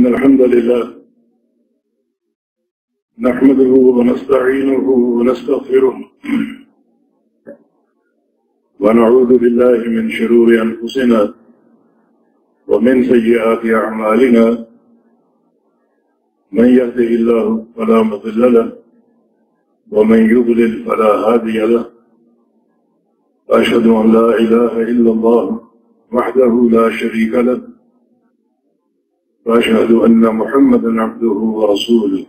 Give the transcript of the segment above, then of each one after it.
إن الحمد لله نحمده ونستعينه ونستغفره ونعوذ بالله من شرور أنفسنا ومن سيئات أعمالنا من يهده الله فلا مضل له ومن يضلل فلا هادي له أشهد أن لا إله إلا الله وحده لا شريك له وأشهد أن محمدا عبده ورسوله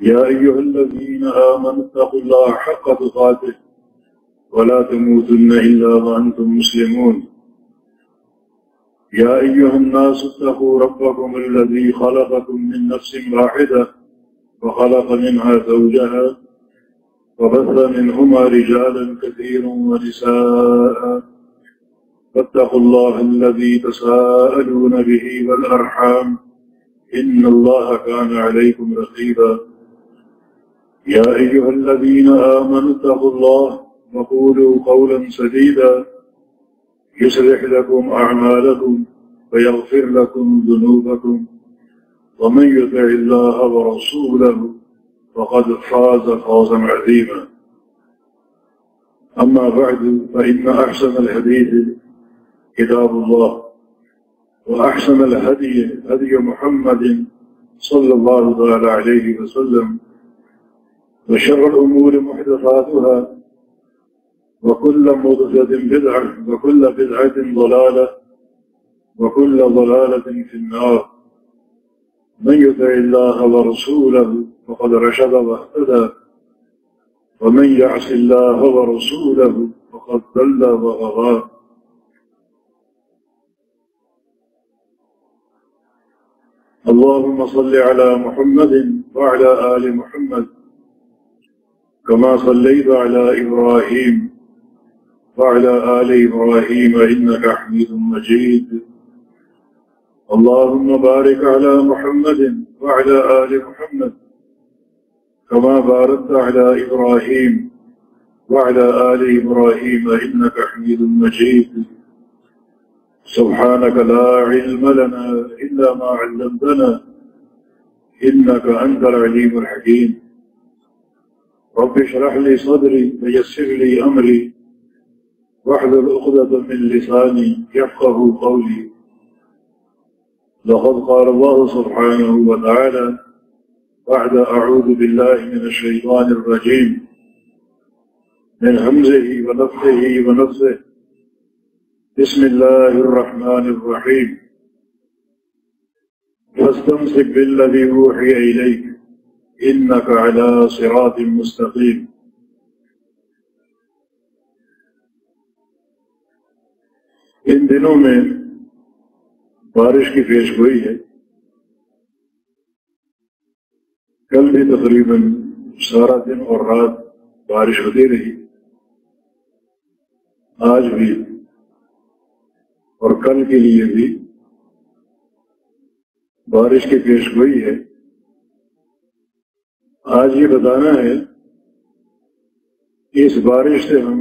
يا أيها الذين آمنوا اتقوا الله حق تقاته ولا تموتن إلا وأنتم مسلمون يا أيها الناس اتقوا ربكم الذي خلقكم من نفس واحدة وخلق منها زوجها وبث منهما رجالا كثيرا ونساء فاتقوا الله الذي تساءلون به والأرحام إن الله كان عليكم رقيبا يا أيها الذين آمنوا اتقوا الله وقولوا قولا سديدا يصلح لكم أعمالكم ويغفر لكم ذنوبكم ومن يطع الله ورسوله فقد فاز فوزا عظيما أما بعد فإن أحسن الحديث كتاب الله وأحسن الهدي هدي محمد صلى الله عليه وسلم وشر الأمور محدثاتها وكل محدثة بدعة وكل بدعة ضلالة وكل ضلالة في النار من يطع الله ورسوله فقد رشد واهتدى ومن يعص الله ورسوله فقد ضل وغوى اللهم صل على محمد وعلى آل محمد كما صليت على إبراهيم وعلى آل إبراهيم إنك حميد مجيد اللهم بارك على محمد وعلى آل محمد كما باركت على إبراهيم وعلى آل إبراهيم إنك حميد مجيد سبحانك لا علم لنا إلا ما علمتنا إنك أنت العليم الحكيم رب اشرح لي صدري ويسر لي أمري واحلل عقدة من لساني يفقه قولي لقد قال الله سبحانه وتعالى بعد أعوذ بالله من الشيطان الرجيم من همزه ونفخه ونفثه بسم الله الرحمن الرحيم فاستمسك بالذي أوحي إليك إنك على صراط مستقيم ان دنوں میں بارش کی پیش گوئی ہے کل بھی تقریباً سارا دن اور رات بارش ہوتی رہی آج بھی اور کل کے لیے بھی بارش کی پیش گوئی ہے آج یہ بتانا ہے کہ اس بارش سے ہم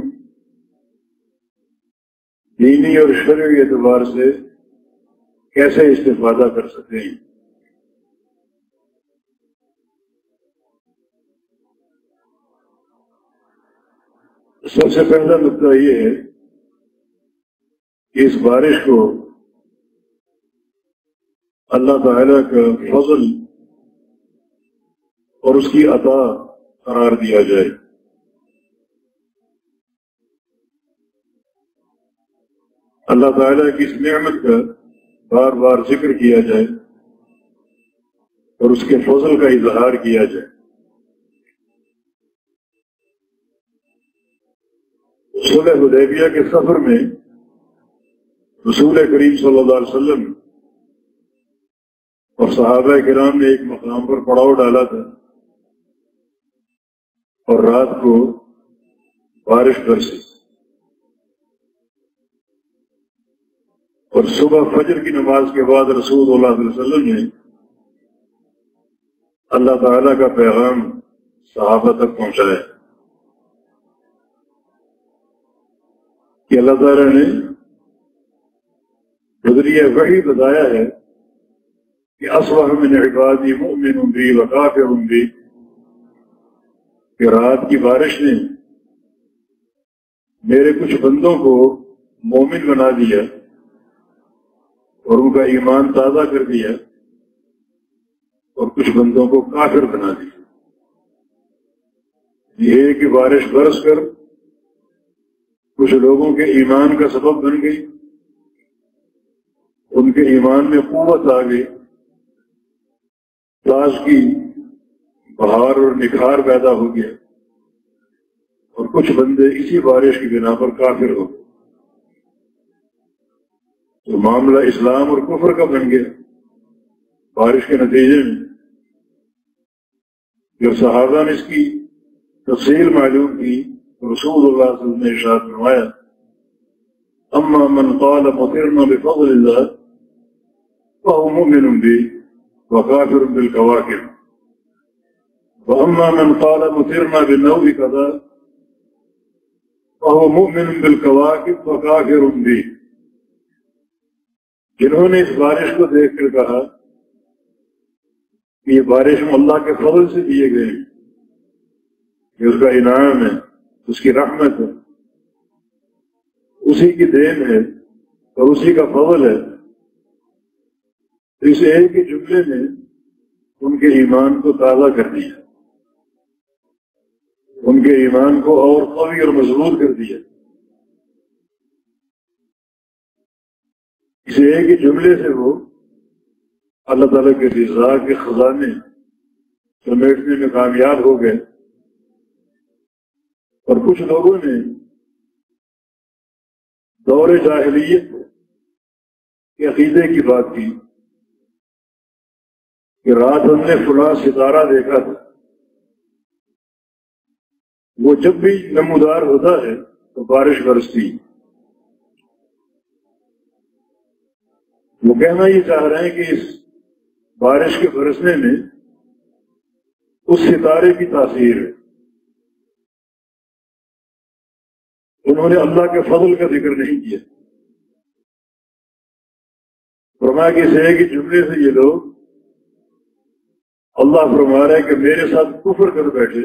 دینی اور شرعی اعتبار سے کیسے استفادہ کر سکتے ہیں سب سے پہلا نقطہ یہ ہے کہ اس بارش کو اللہ تعالیٰ کا فضل اور اس کی عطا قرار دیا جائے اللہ تعالیٰ کی اس نعمت کا بار بار ذکر کیا جائے اور اس کے فضل کا اظہار کیا جائے صلح حدیبیہ کے سفر میں رسول کریم صلی اللہ علیہ وسلم اور صحابہ کرام نے ایک مقام پر پڑاؤ ڈالا تھا اور رات کو بارش برسی اور صبح فجر کی نماز کے بعد رسول اللہ علیہ وسلم نے اللہ تعالیٰ کا پیغام صحابہ تک پہنچایا کہ اللہ تعالیٰ نے بذریعہ وحی بتایا ہے کہ اصبح من عبادی مؤمن بی وکافر بی، کہ رات کی بارش نے میرے کچھ بندوں کو مومن بنا دیا اور ان کا ایمان تازہ کر دیا، اور کچھ بندوں کو کافر بنا دیا۔ یہ کہ بارش برس کر کچھ لوگوں کے ایمان کا سبب بن گئی، ان کے ایمان میں قوت آ گئی، تازگی، بہار اور نکھار پیدا ہو گیا، اور کچھ بندے اسی بارش کی بنا پر کافر ہو گئے۔ تو معاملہ اسلام اور کفر کا بن گیا بارش کے نتیجے میں۔ جب صحابہ نے اس کی تفصیل معلوم کی، رسول اللہ صلی اللہ علیہ وسلم نے ارشاد فرمایا، اما من قال مطرنا بفضل اللہ فهو مؤمن بی وکافر بالکواکب، واما من قال مطرنا بالنوء کذا فهو مؤمن بالکواکب وکافر بی۔ جنہوں نے اس بارش کو دیکھ کر کہا کہ یہ بارش ہم اللہ کے فضل سے دیے گئے ہیں، یہ اس کا انعام ہے، اس کی رحمت ہے، اسی کی دین ہے اور اسی کا فضل ہے، تو اس ایک ہی جملے نے ان کے ایمان کو تازہ کر دیا، ان کے ایمان کو اور قوی اور مضبوط کر دیا۔ اس ایک ہی جملے سے وہ اللہ تعالیٰ کے رضا کے خزانے سمیٹنے میں کامیاب ہو گئے۔ اور کچھ لوگوں نے دور جاہلیت کے عقیدے کی بات کی کہ رات ہم نے فلاں ستارہ دیکھا تھا، وہ جب بھی نمودار ہوتا ہے تو بارش برستی۔ وہ کہنا یہ چاہ رہے ہیں کہ اس بارش کے برسنے میں اس ستارے کی تاثیر ہے۔ انہوں نے اللہ کے فضل کا ذکر نہیں کیا۔ فرمایا کہ اس ایک ہی جملے سے یہ لوگ اللہ فرما رہے ہیں کہ میرے ساتھ کفر کر بیٹھے،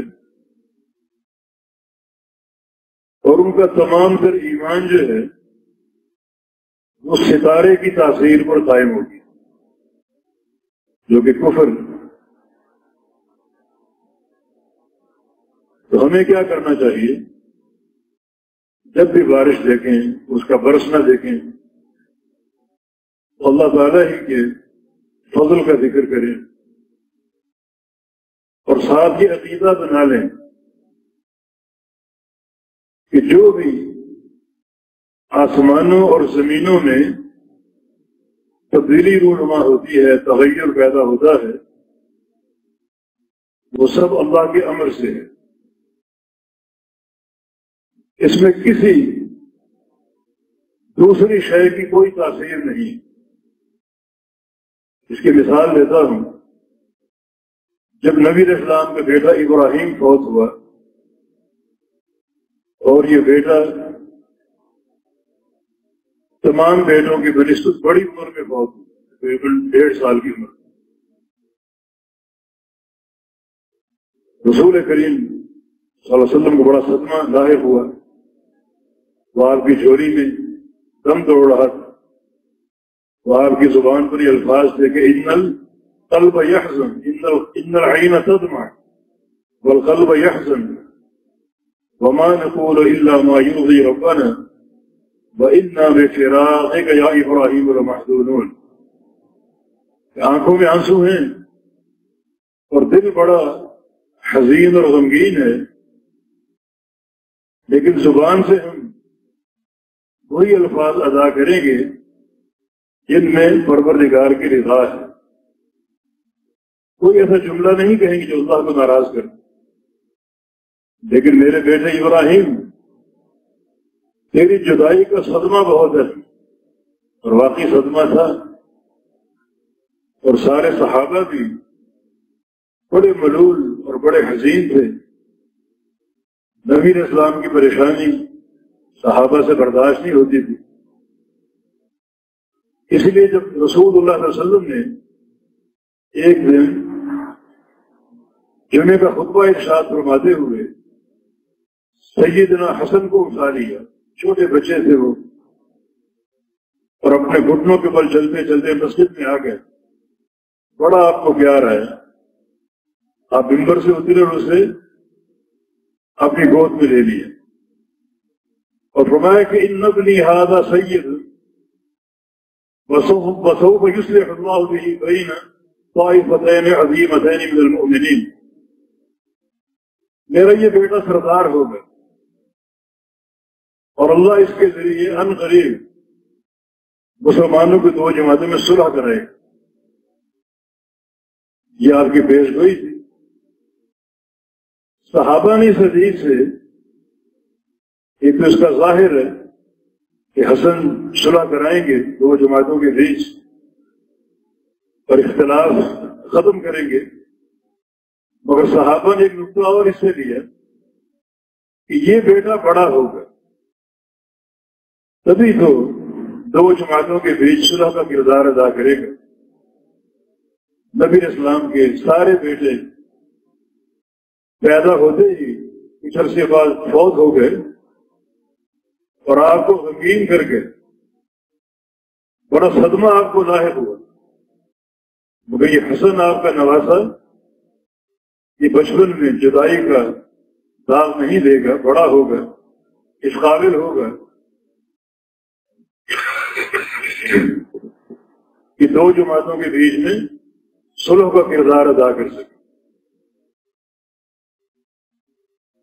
اور ان کا تمام تر ایمان جو ہے وہ ستارے کی تاثیر پر قائم ہوگی، جو کہ کفر۔ تو ہمیں کیا کرنا چاہیے؟ جب بھی بارش دیکھیں، اس کا برسنا دیکھیں، تو اللہ تعالیٰ ہی کے فضل کا ذکر کریں، اور ساتھ یہ عقیدہ بنا لیں کہ جو بھی آسمانوں اور زمینوں میں تبدیلی رونما ہوتی ہے، تغیر پیدا ہوتا ہے، وہ سب اللہ کے امر سے ہے۔ اس میں کسی دوسری شے کی کوئی تاثیر نہیں۔ اس کی مثال دیتا ہوں، جب نبی علیہ السلام کا بیٹا ابراہیم فوت ہوا، اور یہ بیٹا تمام بیٹوں کی بنسبت بڑی عمر میں فوت ہوا، تقریباً 1.5 سال کی عمر۔ رسول کریم صلی اللہ علیہ وسلم کو بڑا صدمہ ظاہر ہوا، وہ آپ کی جھولی میں دم توڑ رہا تھا، وہ آپ کی زبان پر یہ الفاظ تھے کہ ان القلب یحزن ان العین تدمع والقلب یحزن وما نقول الا ما یرضی ربنا وَإِنَّا بِفِرَاقِكَ يَا إِبْرَاهِيمُ لَمَحْزُونُونَ، آنکھوں میں آنسو ہیں اور دل بڑا حزین اور غمگین ہے، لیکن زبان سے ہم وہی الفاظ ادا کریں گے جن میں پروردگار کی رضا ہے۔ کوئی ایسا جملہ نہیں کہیں گے جو اللہ کو ناراض کرے۔ لیکن میرے بیٹے ابراہیم، تیری جدائی کا صدمہ بہت ہے، اور واقعی صدمہ تھا، اور سارے صحابہ بھی بڑے ملول اور بڑے حزین تھے۔ نبی علیہ السلام کی پریشانی صحابہ سے برداشت نہیں ہوتی تھی، اس لیے جب رسول اللہ صلی اللہ علیہ وسلم نے ایک دن جمعے کا خطبہ ارشاد فرماتے ہوئے سیدنا حسن کو اٹھا لیا، چھوٹے بچے تھے وہ، اور اپنے گھٹنوں کے بل چلتے چلتے مسجد میں آ گئے۔ بڑا آپ کو پیار ہے، آپ ممبر سے اترے اور اسے اپنی گود میں لے لیا اور فرمایا کہ ان ابنی ھذا سید وسوف یصلح اللہ به بین طائفتین عظیمتین من المؤمنین، میرا یہ بیٹا سردار ہوگا اور اللہ اس کے ذریعے ان قریب مسلمانوں کی دو جماعتوں میں صلح کرے گا۔ یہ آپ کی پیش گوئی تھی۔ صحابہ نے اس حدیث سے ایک تو اس کا ظاہر ہے کہ حسن صلح کرائیں گے دو جماعتوں کے بیچ اور اختلاف ختم کریں گے، مگر صحابہ نے ایک نقطہ اور اس سے لیا کہ یہ بیٹا بڑا ہوگا تبھی تو دو جماعتوں کے بیچ صلح کا کردار ادا کرے گا۔ نبی اسلام کے سارے بیٹے پیدا ہوتے ہی کچھ عرصے بعد فوت ہو گئے اور آپ کو غمگین کر کے بڑا صدمہ آپ کو لاحق ہوا، مگر یہ حسن آپ کا نواسا یہ بچپن میں جدائی کا داغ نہیں دے گا، بڑا ہوگا، اس قابل ہوگا کہ دو جماعتوں کے بیچ میں صلح کا کردار ادا کر سکے۔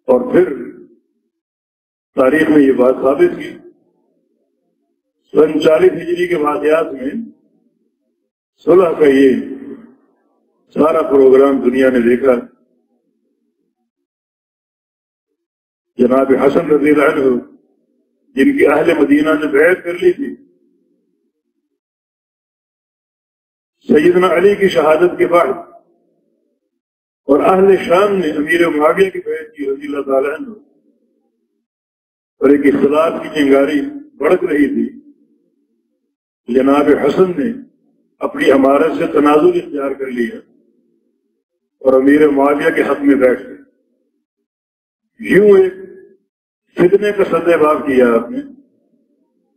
اور پھر تاریخ میں یہ بات ثابت کی، 40 ہجری کے واقعات میں صلح کا یہ سارا پروگرام دنیا نے دیکھا۔ جناب حسن رضی اللہ عنہ جن کی اہل مدینہ نے بیعت کر لی تھی، سیدنا علی کی شہادت کے بعد، اور اہل شام نے امیر معاویہ کی بیعت کی رضی اللہ تعالیٰ عنہ، اور ایک اختلاف کی چنگاری بڑک رہی تھی، جناب حسن نے اپنی امارت سے تنازل اختیار کر لیا اور امیر معاویہ کے حق میں بیٹھ گئے۔ یوں ایک فتنے کا سدباب کیا آپ نے،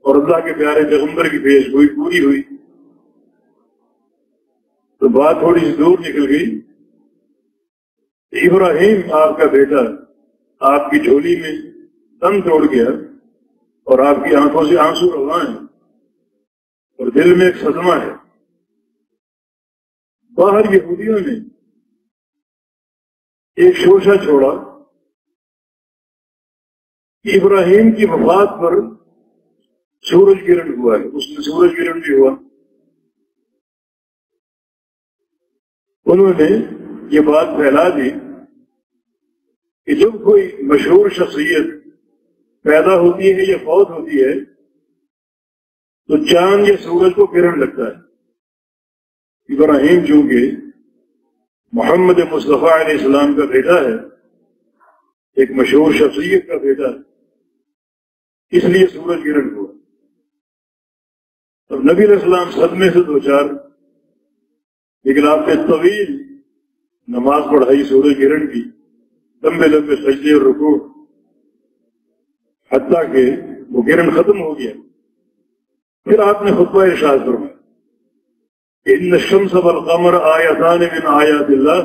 اور اللہ کے پیارے پیغمبر کی پیش گوئی پوری ہوئی۔ تو بات تھوڑی سی دور نکل گئی، ابراہیم آپ کا بیٹا آپ کی جھولی میں تن توڑ گیا اور آپ کی آنکھوں سے آنسو رواں ہیں اور دل میں ایک صدمہ ہے۔ باہر یہودیوں نے ایک شوشہ چھوڑا کہ ابراہیم کی وفات پر سورج گرہن ہوا ہے، اس میں سورج گرہن بھی ہوا۔ انہوں نے یہ بات پھیلا دی کہ جب کوئی مشہور شخصیت پیدا ہوتی ہے یا فوت ہوتی ہے تو چاند یا سورج کو گرہن لگتا ہے۔ ابراہیم چونکہ محمد مصطفیٰ علیہ السلام کا بیٹا ہے، ایک مشہور شخصیت کا بیٹا ہے، اس لیے سورج گرہن ہوا۔ اور نبی علیہ السلام صدمے سے دوچار، لیکن آپ نے طویل نماز پڑھائی سورج گرہن کی، لمبے لمبے سجدے اور رکوع، حتیٰ کہ وہ گرہن ختم ہو گیا۔ پھر آپ نے خطبہ ارشاد فرمایا ان الشمس والقمر آیتان من آیات اللہ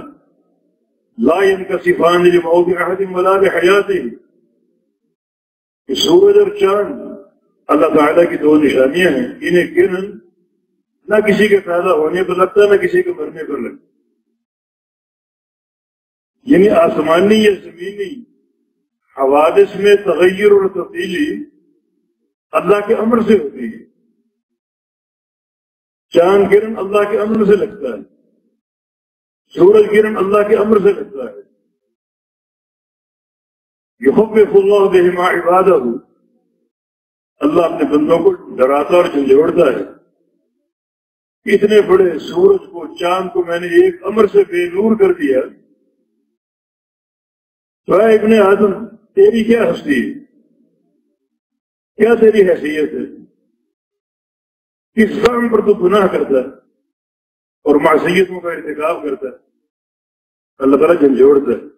لا ينکسفان لموت احد ولا لحیاتہ، کہ سورج اور چاند اللہ تعالیٰ کی دو نشانیاں ہیں، انہیں گرہن نہ کسی کے پیدا ہونے پر لگتا نہ کسی کے مرنے پر لگتا، یعنی آسمانی یا زمینی حوادث میں تغیر اور تبدیلی اللہ کے امر سے ہوتی ہے۔ چاند گرہن اللہ کے امر سے لگتا ہے، سورج گرہن اللہ کے امر سے لگتا ہے۔ یخوف اللہ بہما عبادہ، اللہ اپنے بندوں کو ڈراتا اور جھنجھوڑتا ہے۔ اتنے بڑے سورج کو، چاند کو میں نے ایک امر سے بے نور کر دیا، تو اے ابن آدم تیری کیا ہستی ہے، کیا تیری حیثیت ہے، کس زعم پر تو گناہ کرتا ہے؟ اور معصیتوں کا ارتکاب کرتا ہے، اللہ تعالیٰ جھنجھوڑتا ہے۔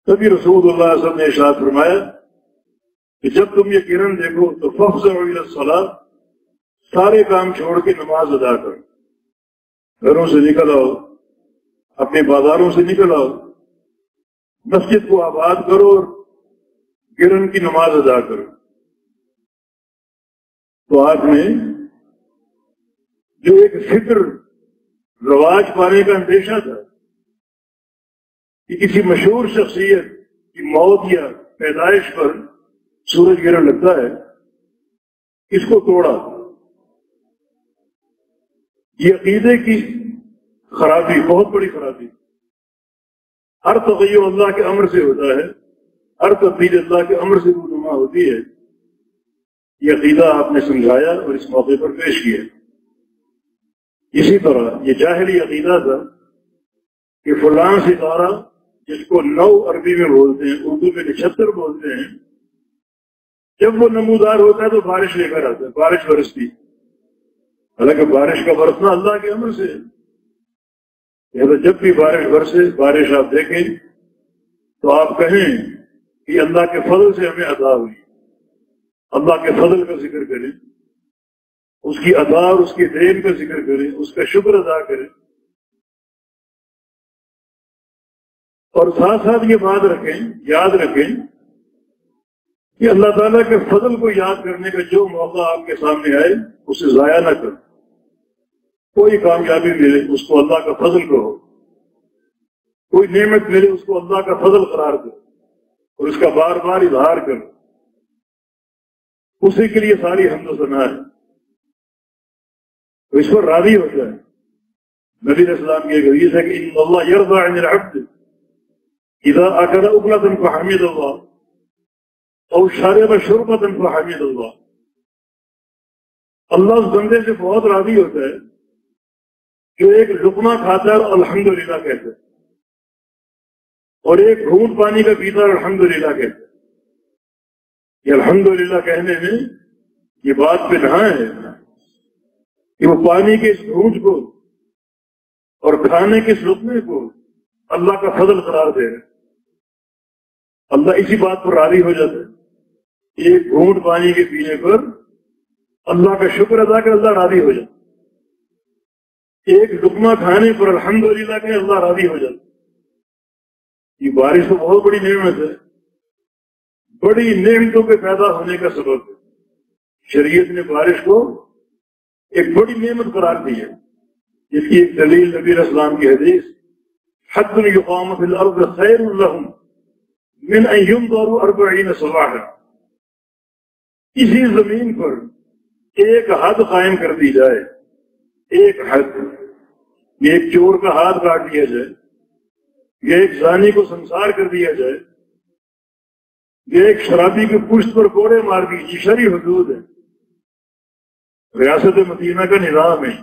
تبھی رسول اللہ صلی اللہ علیہ وسلم نے ارشاد فرمایا کہ جب تم یہ کرن دیکھو تو فافزعوا الی الصلاۃ، سارے کام چھوڑ کے نماز ادا کرو، گھروں سے نکل آؤ، اپنے بازاروں سے نکل آؤ، مسجد کو آباد کرو اور گرن کی نماز ادا کرو۔ تو آپ نے جو ایک فکر رواج پانے کا اندیشہ تھا کہ کسی مشہور شخصیت کی موت یا پیدائش پر سورج گرہن لگتا ہے، اس کو توڑا۔ یہ عقیدے کی خرابی، بہت بڑی خرابی، ہر تغیر اللہ کے امر سے ہوتا ہے، ہر تبدیل اللہ کے امر سے رونما ہوتی ہے۔ یہ عقیدہ آپ نے سمجھایا اور اس موقع پر پیش کیا۔ اسی طرح یہ جاہلی عقیدہ تھا کہ فلاں ستارہ، جس کو 9 عربی میں بولتے ہیں، اردو میں 76 بولتے ہیں، جب وہ نمودار ہوتا ہے تو بارش لے کر آتا ہے، بارش برستی۔ حالانکہ بارش کا برسنا اللہ کے امر سے ہے، لہذا جب بھی بارش برسے، بارش آپ دیکھیں تو آپ کہیں کہ اللہ کے فضل سے ہمیں عطا ہوئی، اللہ کے فضل کا ذکر کریں، اس کی عطا اور اس کی دین کا ذکر کریں، اس کا شکر ادا کریں، اور ساتھ ساتھ یہ بات رکھیں، یاد رکھیں کہ اللہ تعالیٰ کے فضل کو یاد کرنے کا جو موقع آپ کے سامنے آئے اسے ضائع نہ کریں۔ کوئی کامیابی ملے اس کو اللہ کا فضل کہو، کوئی نعمت ملے اس کو اللہ کا فضل قرار دو اور اس کا بار بار اظہار کرو، اسی کے لیے ساری حمد و ثنا ہے، تو اس پر راضی ہوتا ہے۔ نبی علیہ السلام کی ایک حدیث ہے کہ ان اللہ یرضى عن العبد اذا اکل اکلۃ فحمد اللہ او شرب شربۃ فحمد اللہ۔ اللہ اس بندے سے بہت راضی ہوتا ہے جو ایک لقمہ کھاتا ہے اور الحمدللہ کہتا ہے، اور ایک گھونٹ پانی کا پیتا ہے اور الحمدللہ کہتا ہے۔ یہ الحمدللہ کہنے میں یہ بات پہ نہاں ہے کہ وہ پانی کے اس گھونٹ کو اور کھانے کے اس لقمے کو اللہ کا فضل قرار دے رہے۔ اللہ اسی بات پر راضی ہو جاتا ہے، ایک گھونٹ پانی کے پینے پر اللہ کا شکر ادا کر اللہ راضی ہو جاتا، ایک لقمہ کھانے پر الحمدللہ کہ اللہ راضی ہو جاتا۔ یہ بارش تو بہت بڑی نعمت ہے، بڑی نعمتوں کے پیدا ہونے کا سبب ہے۔ شریعت نے بارش کو ایک بڑی نعمت قرار دی ہے، جس کی ایک دلیل نبی علیہ السلام کی حدیث حد یقام فی الارض خیر لهم من ان ينظروا 40 صباحا، اسی زمین پر ایک حد قائم کر دی جائے، ایک حد، یہ ایک چور کا ہاتھ کاٹ دیا جائے، یہ ایک زانی کو سنسار کر دیا جائے، یہ ایک شرابی کی پشت پر کوڑے مار دی، یہ شرعی حدود ہے۔ ریاست مدینہ کا نظام ہے،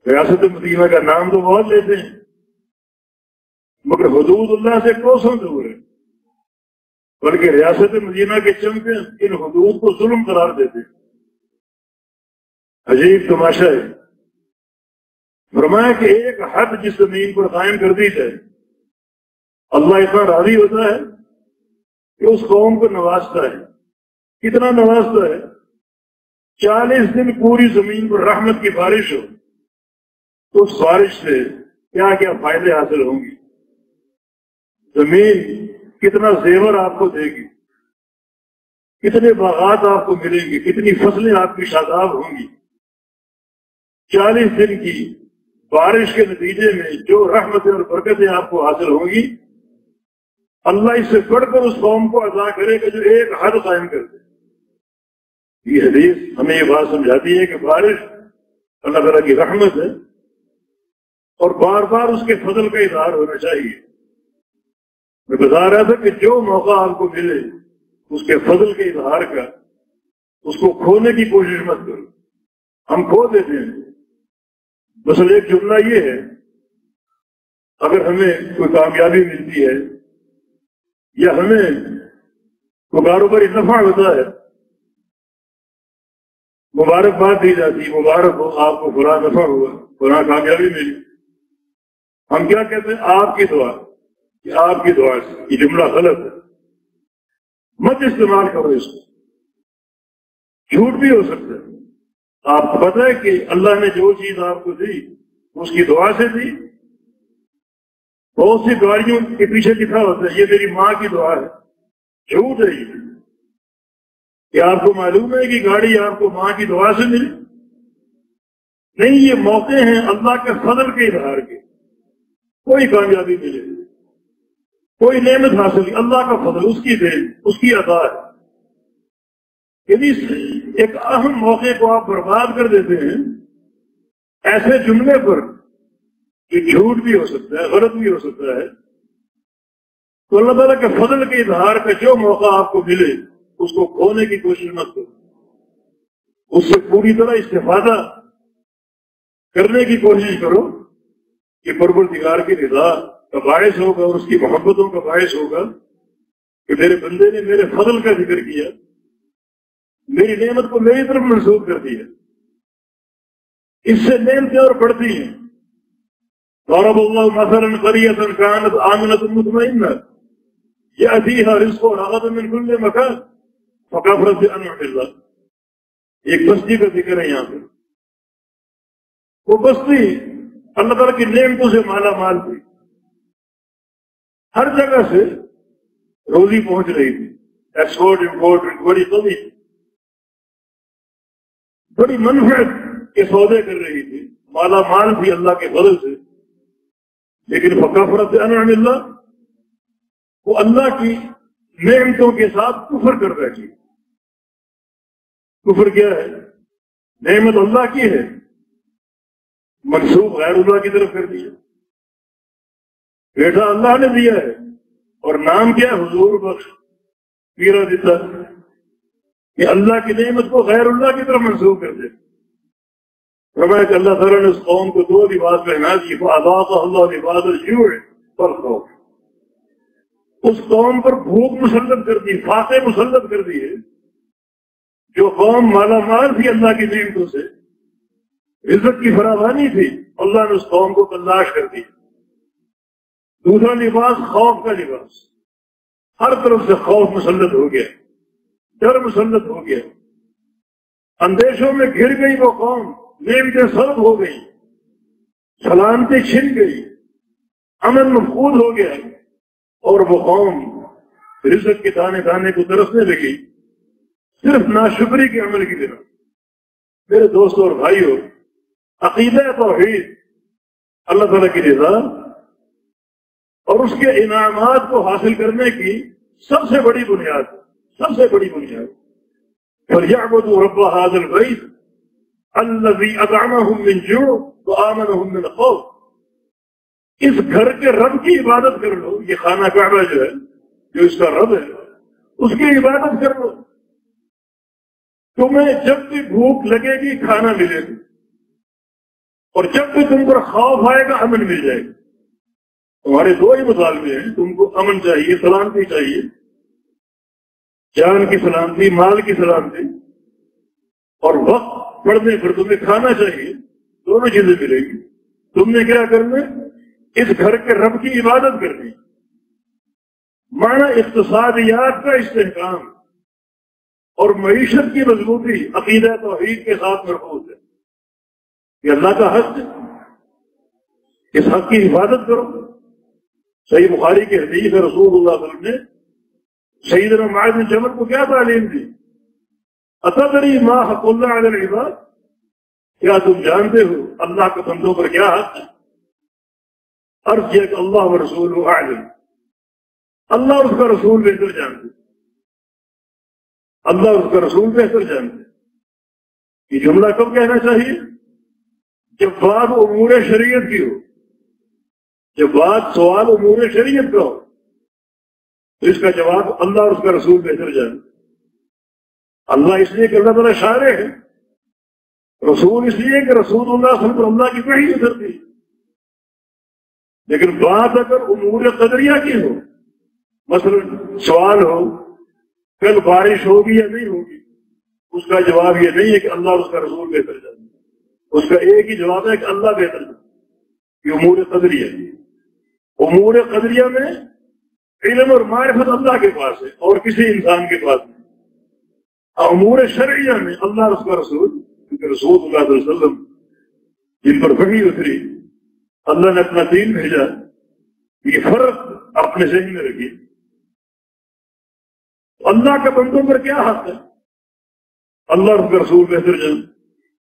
ریاست مدینہ کا نام تو بہت لیتے ہیں مگر حدود اللہ سے کوسوں دور ہے، بلکہ ریاست مدینہ کے چمپئن ان حدود کو ظلم قرار دیتے ہیں۔ عجیب تماشا ہے۔ فرمایا کہ ایک حد جس زمین پر قائم کر دی جائے، اللہ اتنا راضی ہوتا ہے کہ اس قوم کو نوازتا ہے۔ کتنا نوازتا ہے؟ 40 دن پوری زمین پر رحمت کی بارش ہو تو اس بارش سے کیا کیا فائدے حاصل ہوں گے۔ زمین کتنا زیور آپ کو دے گی، کتنے باغات آپ کو ملیں گے، کتنی فصلیں آپ کی شاداب ہوں گی۔ 40 دن کی بارش کے نتیجے میں جو رحمتیں اور برکتیں آپ کو حاصل ہوں گی، اللہ اس سے بڑھ کر اس قوم کو عطا کرے گا جو ایک حد قائم کر دے۔ یہ حدیث ہمیں یہ بات سمجھاتی ہے کہ بارش اللہ تعالیٰ کی رحمت ہے اور بار بار اس کے فضل کا اظہار ہونا چاہیے۔ میں بتا رہا تھا کہ جو موقع آپ کو ملے اس کے فضل کے اظہار کا، اس کو کھونے کی کوشش مت کرو۔ ہم کھو دیتے ہیں۔ مثلا ایک جملہ یہ ہے، اگر ہمیں کوئی کامیابی ملتی ہے یا ہمیں کوئی کاروباری نفع ہوتا ہے، مبارکباد دی جاتی، مبارک ہو آپ کو، فلاں نفع ہوا، فلاں کامیابی ملی۔ ہم کیا کہتے ہیں؟ آپ کی دعا، کہ آپ کی دعا سے۔ یہ جملہ غلط ہے، مت استعمال کرو اس کو، جھوٹ بھی ہو سکتا ہے۔ آپ کو پتہ ہے کہ اللہ نے جو چیز آپ کو دی اس کی دعا سے دی؟ بہت سی گاڑیوں کے پیچھے لکھا ہوتا ہے یہ میری ماں کی دعا ہے، جھوٹ ہے یہ۔ کہ آپ کو معلوم ہے کہ گاڑی آپ کو ماں کی دعا سے ملی؟ نہیں، یہ موقع ہیں اللہ کے فضل کے اظہار کے۔ کوئی کامیابی ملے، کوئی نعمت حاصل کی، اللہ کا فضل، اس کی دین، اس کی عطا ہے۔ یعنی ایک اہم موقع کو آپ برباد کر دیتے ہیں ایسے جملے پر کہ جھوٹ بھی ہو سکتا ہے، غلط بھی ہو سکتا ہے۔ تو اللہ تعالیٰ کے فضل کے اظہار کا جو موقع آپ کو ملے اس کو کھونے کی کوشش مت کرو، اس سے پوری طرح استفادہ کرنے کی کوشش کرو کہ پروردگار کی رضا کا باعث ہوگا اور اس کی محبتوں کا باعث ہوگا کہ میرے بندے نے میرے فضل کا ذکر کیا، میری نعمت کو میری طرف منسوخ کر دیا۔ اس سے نعمتیں اور بڑھتی ہیں۔ ضرب اللہ مثلا قریۃ کانت آمنۃ مطمئنہ یأتیہا رزقها رغدا من کل مکان فکفرت بانعم اللہ۔ ایک بستی کا ذکر ہے یہاں پہ۔ وہ بستی اللہ تعالیٰ کی نعمتوں سے مالا مال تھی، ہر جگہ سے روزی پہنچ رہی تھی، ایکسپورٹ امپورٹ بڑی قوی تھی، بڑی منفعت کے سودے کر رہی تھی، مالا مال تھی اللہ کے فضل سے۔ لیکن فکفرت بانعم اللہ، وہ اللہ کی نعمتوں کے ساتھ کفر کر بیٹھی۔ کفر کیا ہے؟ نعمت اللہ کی ہے، منسوب غیر اللہ کی طرف کر دیا۔ بیٹا اللہ نے دیا ہے اور نام کیا؟ حضور بخش پیرا دیتا، کہ اللہ کی نعمت کو غیر اللہ کی طرف منسوب کر دے۔ فرمایا کہ اللہ تعالیٰ نے اس قوم کو دو لباس پہنا دی، فَأَذَاقَهَا اللَّهُ لِبَاسَ الْجُوعِ وَالْخَوْفِ۔ اس قوم پر بھوک مسلط کر دی، فاقے مسلط کر دیے۔ جو قوم مالا مال تھی اللہ کی نعمتوں سے، عزت کی فراوانی تھی، اللہ نے اس قوم کو تلاش کر دی۔ دوسرا لباس خوف کا لباس، ہر طرف سے خوف مسلط ہو گیا، ڈر مسلط ہو گیا، اندیشوں میں گھر گئی وہ قوم، نعمتیں سلب ہو گئی، سلامتی چھن گئی، امن مفقود ہو گیا، اور وہ قوم رزق کے دانے دانے کو ترسنے لگی صرف ناشکری کے عمل کی بنا۔ میرے دوستوں اور بھائیوں، عقیدہ توحید، اللہ تعالیٰ کی رضا اور اس کے انعامات کو حاصل کرنے کی سب سے بڑی بنیاد، سب سے بڑی بنیاد۔ فَلْيَعْبُدُوا رَبَّ هَٰذَا الْبَيْتِ الَّذِي أَطْعَمَهُم مِّن جُوعٍ وَآمَنَهُم مِّنْ خَوْفٍ۔ اس گھر کے رب کی عبادت کر لو، یہ خانہ کعبہ جو ہے، جو اس کا رب ہے، اس کی عبادت کر لو۔ تمہیں جب بھی بھوک لگے گی کھانا ملے گا، اور جب بھی تم پر خوف آئے گا امن مل جائے گا۔ تمہارے دو ہی مطالبے ہیں، تم کو امن چاہیے، سلامتی چاہیے، جان کی سلامتی، مال کی سلامتی، اور وقت پڑنے پر تمہیں کھانا چاہیے، دونوں چیزیں ملیں گی۔ تم نے کیا کرنا؟ اس گھر کے رب کی عبادت کرنی۔ معنی اقتصادیات کا استحکام اور معیشت کی مضبوطی عقیدہ توحید کے ساتھ مربوط ہے کہ اللہ کا حق ہے، اس حق کی حفاظت کرو۔ صحیح بخاری کی حدیث ہے، رسول اللہ صلی اللہ علیہ وسلم نے سیدنا معاذ بن جبل کو کیا تعلیم دی؟ اتدری ما حق اللہ علی العباد، کیا تم جانتے ہو اللہ کے بندوں پر کیا حق ہے؟ عرض کیا کہ اللہ و رسول اعلم، اللہ اور اس کا رسول بہتر جانتے، اللہ اور اس کا رسول بہتر جانتے۔ یہ جملہ کب کہنا چاہیے؟ جب بات امور شریعت کی ہو، جب بات سوال امور شریعت کا ہو، تو اس کا جواب اللہ اور اس کا رسول بہتر جانتے۔ اللہ اس لیے کہ اللہ تعالیٰ شارع ہے، رسول اس لیے کہ رسول اللہ صلی اللہ علیہ وسلم اللہ کی وحی اترتی ہے۔ لیکن بات اگر امور قدریہ کی ہو، مثلا سوال ہو کل بارش ہوگی یا نہیں ہوگی، اس کا جواب یہ نہیں ہے کہ اللہ اور اس کا رسول بہتر جانتے، اس کا ایک ہی جواب ہے کہ اللہ بہتر جانتے۔ یہ امور قدریہ ہے۔ امور قدریہ میں علم اور معرفت اللہ کے پاس ہے اور کسی انسان کے پاس نہیں۔ امور شرعیہ میں اللہ اور اس کا رسول، کیونکہ رسول اللہ علیہ وسلم جن پر وحی اتری، اللہ نے اپنا دین بھیجا، یہ فرق اپنے ذہن میں رکھیے۔ اللہ کے بندوں پر کیا حق ہے؟ اللہ اور اس کا رسول بہتر جان۔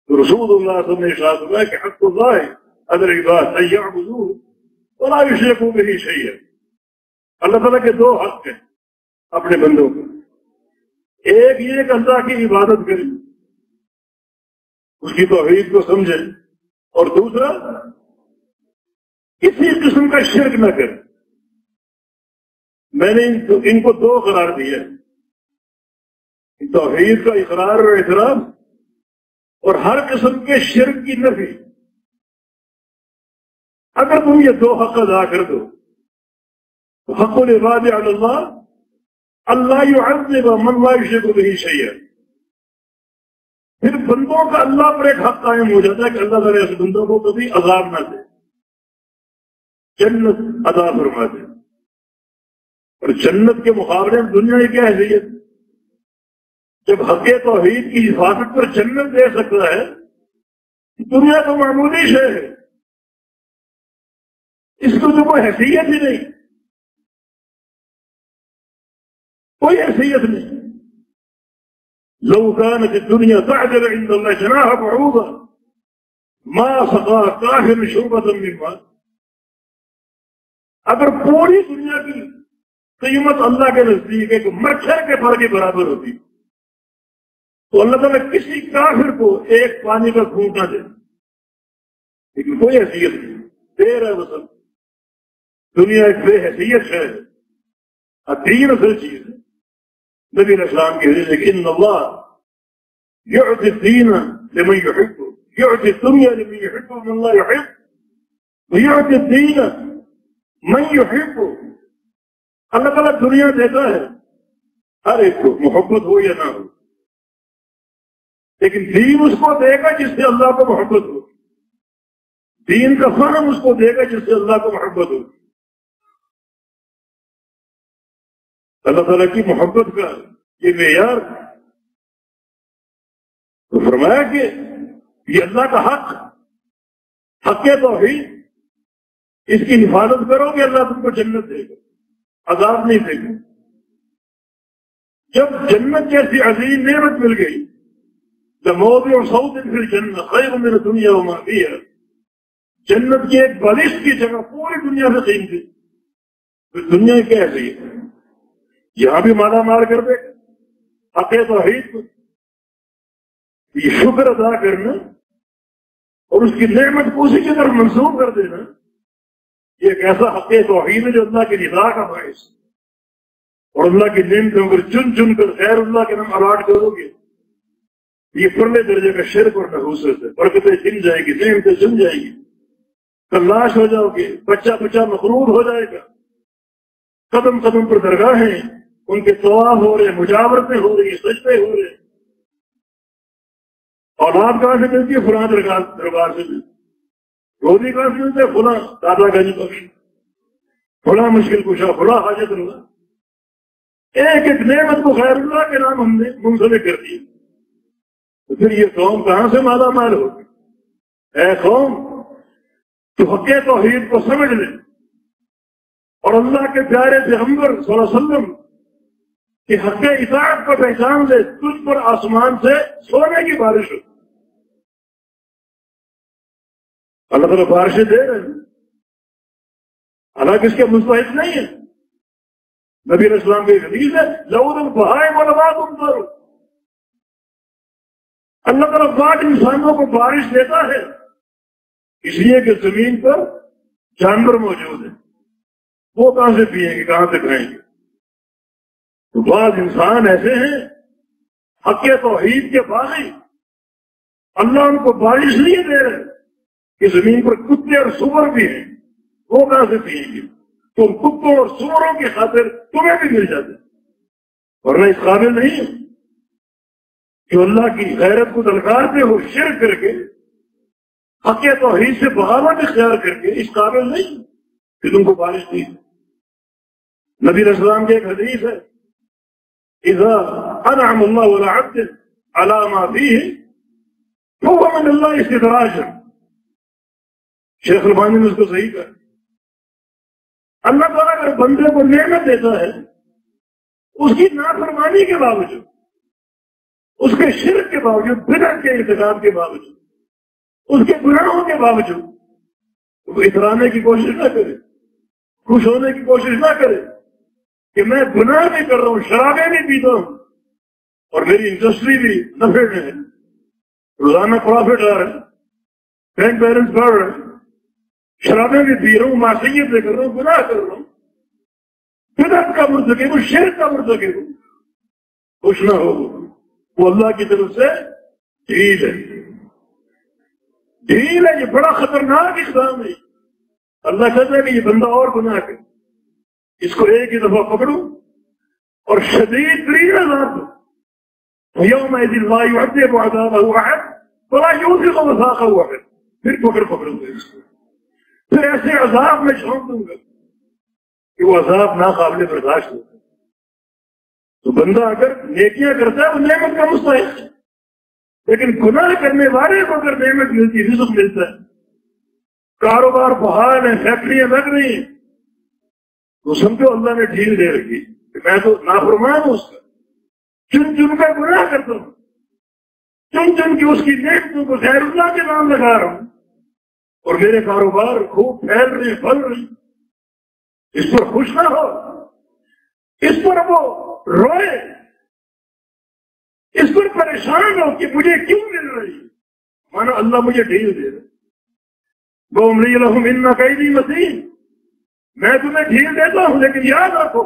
تو رسول اللہ صلی اللہ علیہ وسلم نے ارشاد ہوا کہ حق اللہ علی العباد ان یعبدوہ ولا یشرکوا بہ شیئا۔ اللہ تعالیٰ کے دو حق ہیں اپنے بندوں کو، ایک یہ کہ اللہ کی عبادت کریں، اس کی توحید کو سمجھیں، اور دوسرا کسی قسم کا شرک نہ کریں۔ میں نے ان کو دو قرار دیا ہے، توحید کا اقرار اور اعتراف اور ہر قسم کے شرک کی نفی۔ اگر تم یہ دو حق ادا کر دو تو حق العباد علی اللہ اللہ یعذب من لا یشرک بہ شیئا، پھر بندوں کا اللہ پر ایک حق قائم ہو جاتا ہے کہ اللہ تعالیٰ اس بندوں کو کبھی عذاب نہ دے، جنت عطا فرما دے۔ اور جنت کے مقابلے میں دنیا کی کیا حیثیت؟ جب حق توحید کی حفاظت پر جنت دے سکتا ہے، دنیا تو معمولی شے ہے، اس کو تو کوئی حیثیت ہی نہیں، کوئی حیثیت نہیں۔ لو كانت الدنيا تعدل عند الله جناح بعوضة ما سقى كافر شربة من ماء۔ اگر پوری دنیا کی قیمت اللہ کے نزدیک ایک مچھر کے پر کے برابر ہوتی تو اللہ تعالیٰ کسی کافر کو ایک پانی کا گھونٹ نہ دے، لیکن کوئی حیثیت نہیں، دے رہا ہے وصل۔ دنیا ایک بے حیثیت ہے، دین اصل چیز ہے۔ نبی علیہ السلام کی حدیث ہے کہ ان اللہ یعطی الدین لمن یحب، یعطی الدنیا لمن یحب من لا یحب ویعطی الدین من یحب۔ اللہ تعالیٰ دنیا دیتا ہے ہر ایک کو، محبت ہو یا نہ ہو، لیکن دین اس کو دے گا جس سے اللہ کو محبت ہو، دین کا فہم اس کو دے گا جس سے اللہ کو محبت ہو۔ اللہ تعالیٰ کی محبت کا یہ معیار، تو فرمایا کہ یہ اللہ کا حق، حق توحید، اس کی حفاظت کرو گے اللہ تم کو جنت دے گا، عذاب نہیں دے گا۔ جب جنت جیسی عظیم نعمت مل گئی، لموضع صوت فی الجنہ خیر من الدنیا وما فیہا، جنت کی ایک بالش کی جگہ پوری دنیا سے قیمتی، تو دنیا کی کیا حیثیت ہے؟ یہاں بھی مالا مال کر دے گا حق توحید کو۔ یہ شکر ادا کرنا اور اس کی نعمت کو اسی کی طرف منسوخ کر دینا، یہ ایک ایسا حق توحید ہے جو اللہ کی رضا کا باعث، اور اللہ کی نعمتوں پر چن چن کر غیر اللہ کے نام الاٹ کرو گے، یہ پرلے درجے کا شرک اور نحوست ہے۔ برکتیں چھن جائے گی، نعمتیں چھن جائیں گی، تلاش ہو جاؤ گے، بچہ بچہ مقروض ہو جائے گا، قدم قدم پر درگاہیں، ان کے طواف ہو رہے، مجاورتیں ہو رہی، سجدے ہو رہے۔ اولاد کہاں سے ملتی ہے؟ فلاں دربار سے ملتی، روزی کہاں سے ملتے؟ فلاں دادا گنج بخش، فلاں مشکل کشا، فلاں حاجت اللہ۔ ایک ایک نعمت کو غیر اللہ کے نام ہم نے منسلک کر دیا، تو پھر یہ قوم کہاں سے مالا مال ہوگی؟ اے قوم، تو حق توحید کو سمجھ لیں اور اللہ کے پیارے پیغمبر صلی اللہ علیہ وسلم کہ حق اطاعت کو پہچان لے، تجھ پر آسمان سے سونے کی بارش ہو۔ اللہ تعالیٰ بارشیں دے رہے ہیں، حالانکہ اس کے مستحق نہیں ہے۔ نبی علیہ السلام کی حدیث ہے لَوْلَا الْبَهَائِمُ لَمَا تُمْطَرُ، اللہ تعالیٰ بعض انسانوں کو بارش دیتا ہے اس لیے کہ زمین پر جانور موجود ہیں، وہ کہاں سے پیئیں گے، کہاں سے کھائیں گے؟ تو بعض انسان ایسے ہیں حق توحید کے باغی، اللہ ان کو بارش نہیں دے رہے کہ زمین پر کتے اور سور بھی ہیں، وہ کہاں سے پیئیں گے؟ تو کتوں اور سوروں کی خاطر تمہیں بھی مل جاتے، ورنہ اس قابل نہیں ہے۔ جو اللہ کی غیرت کو دلکارتے ہو شرک کر کے، حق توحید سے بغاوت اختیار کر کے، اس قابل نہیں کہ تم کو بارش دی۔ نبی علیہ السلام کی ایک حدیث ہے، اذا انعم اللہ علی عبد علی ما فیہ فهو من اللہ استدراج۔ شیخ البانی نے اس کو صحیح کہا، اللہ تعالیٰ اگر بندے کو نعمت دیتا ہے، اس کی نافرمانی کے باوجود، اس کے شرک کے باوجود، بدعت کے ارتکاب کے باوجود، اس کے گناہوں کے باوجود، وہ اترانے کی کوشش نہ کرے، خوش ہونے کی کوشش نہ کرے کہ میں گناہ بھی کر رہا ہوں، شرابیں بھی پیتا ہوں اور میری انڈسٹری بھی نفع میں ہے، روزانہ پروفٹ آ رہا ہے، گرینڈ پیرنٹس پڑھ رہے ہیں، شرابیں بھی پی رہا ہوں، معصیت بھی کر رہا ہوں، گناہ کر رہا ہوں، بدعت کا مرتکب ہوں، شرک کا مرتکب ہوں، خوش نہ ہو، وہ اللہ کی طرف سے ڈھیل ہے۔ ڈھیل ہے، یہ بڑا خطرناک اقدام ہے۔ اللہ کہتا ہے کہ یہ بندہ اور گناہ کرے، اس کو ایک ہی دفعہ پکڑو اور شدید ترین عذاب دو، یومئذ لا یعذب عذابہ احد ولا یوثق وثاقہ احد۔ پھر پکڑوں گا اس کو، پھر ایسے عذاب میں چھوڑ دوں گا کہ وہ عذاب ناقابل برداشت ہوگا۔ تو بندہ اگر نیکیاں کرتا ہے وہ نعمت کا مستحق ہے، لیکن گناہ کرنے والے کو اگر نعمت ملتی، رزق ملتا ہے، کاروبار بحال ہے، فیکٹریاں لگ رہی ہیں، تو سمجھو اللہ نے ڈھیل دے رکھی کہ میں تو نافرمان ہوں اس کا، چن چن کا گناہ کرتا ہوں، چن چن کے اس کی نعمتوں کو غیر اللہ کے نام لگا رہا ہوں، اور میرے کاروبار خوب پھیل رہے ہیں، پھل رہے ہیں۔ اس پر خوش نہ ہو، اس پر وہ روئے، اس پر پریشان ہو کہ مجھے کیوں مل رہی ہے، مانا اللہ مجھے ڈھیل دے رہا ہے۔ وَأُمْلِي لَهُمْ إِنَّ كَيْدِي مَتِينٌ، میں تمہیں ڈھیل دیتا ہوں، لیکن یاد رکھو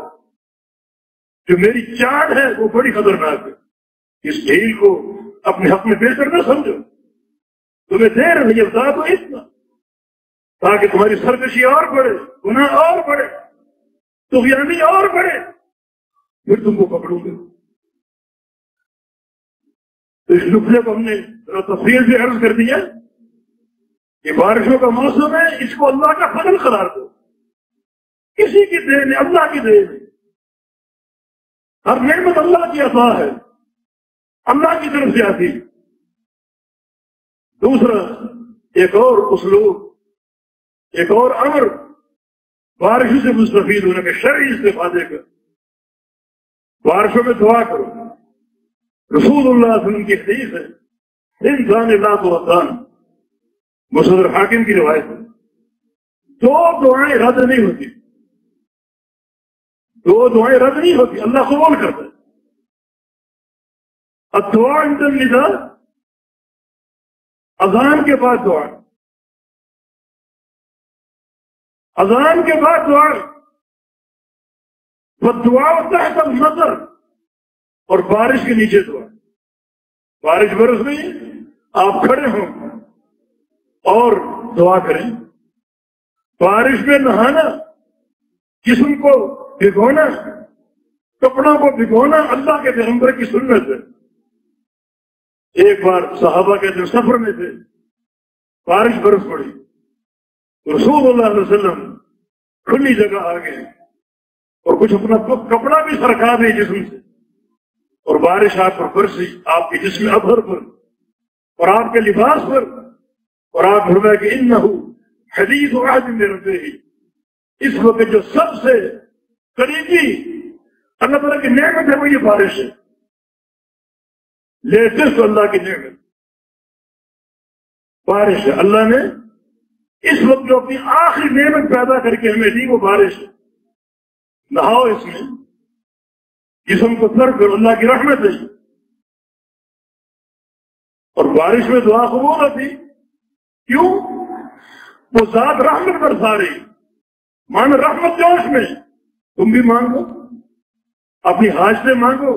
جو میری چاٹ ہے وہ بڑی خطرناک ہے، اس ڈھیل کو اپنے حق میں بہتر نہ سمجھو، تمہیں دے رہے یہ بتا دو اتنا تاکہ تمہاری سرکشی اور بڑھے، گناہ اور بڑھے، طغیانی اور بڑھے، پھر تم کو پکڑوں گے۔ تو اس نقطے کو ہم نے تفصیل سے عرض کر دیا کہ بارشوں کا موسم ہے، اس کو اللہ کا فضل قرار دو، کسی کی دین ہے، اللہ کی دین ہے، ہر نعمت اللہ کی عطا ہے، اللہ کی طرف سے آتی ہے۔ دوسرا ایک اور اسلوب، ایک اور امر بارشوں سے مستفید ہونے کا، شرعی استفادے کا، بارشوں میں دعا کرو۔ رسول اللہ صلی اللہ علیہ وسلم کی حدیث ہے، انسان ذات وطن، مصدر حاکم کی روایت ہے، دو دعائیں رد نہیں ہوتی، دو دعائیں رد نہیں ہوتی، اللہ قبول کرتا ہے۔ الدعاء عند النداء، اذان کے بعد دعا، اذان کے بعد دعا، والدعاء تحت المطر، اور بارش کے نیچے دعا، بارش برس رہی آپ کھڑے ہوں اور دعا کریں۔ بارش میں نہانا، جسم کو بھگونا، کپڑوں کو بھگونا اللہ کے پیغمبر کی سنت ہے۔ ایک بار صحابہ کے جو سفر میں تھے، بارش برس پڑی، رسول اللہ علیہ وسلم کھلی جگہ آ گئے اور کچھ اپنا کپڑا بھی سرکا دے جسم سے، اور بارش آپ پر برسی، آپ کے جسم اظہر پر اور آپ کے لباس پر، اور آپ فرمایا کہ انہ حدیث عہد من ربہ، اس وقت جو سب سے قریبی اللہ تعالیٰ کی نعمت ہے وہ یہ بارش ہے، لیٹسٹ اللہ کی نعمت بارش ہے۔ اللہ نے اس وقت جو اپنی آخری نعمت پیدا کر کے ہمیں دی وہ بارش ہے، نہاؤ اس میں، جسم کو تر کرو، اللہ کی رحمت ہے۔ اور بارش میں دعا قبول ہوتی، کیوں؟ وہ ذات رحمت برسا رہی، مان رحمت جوش میں، تم بھی مانگو، اپنی حاجتیں مانگو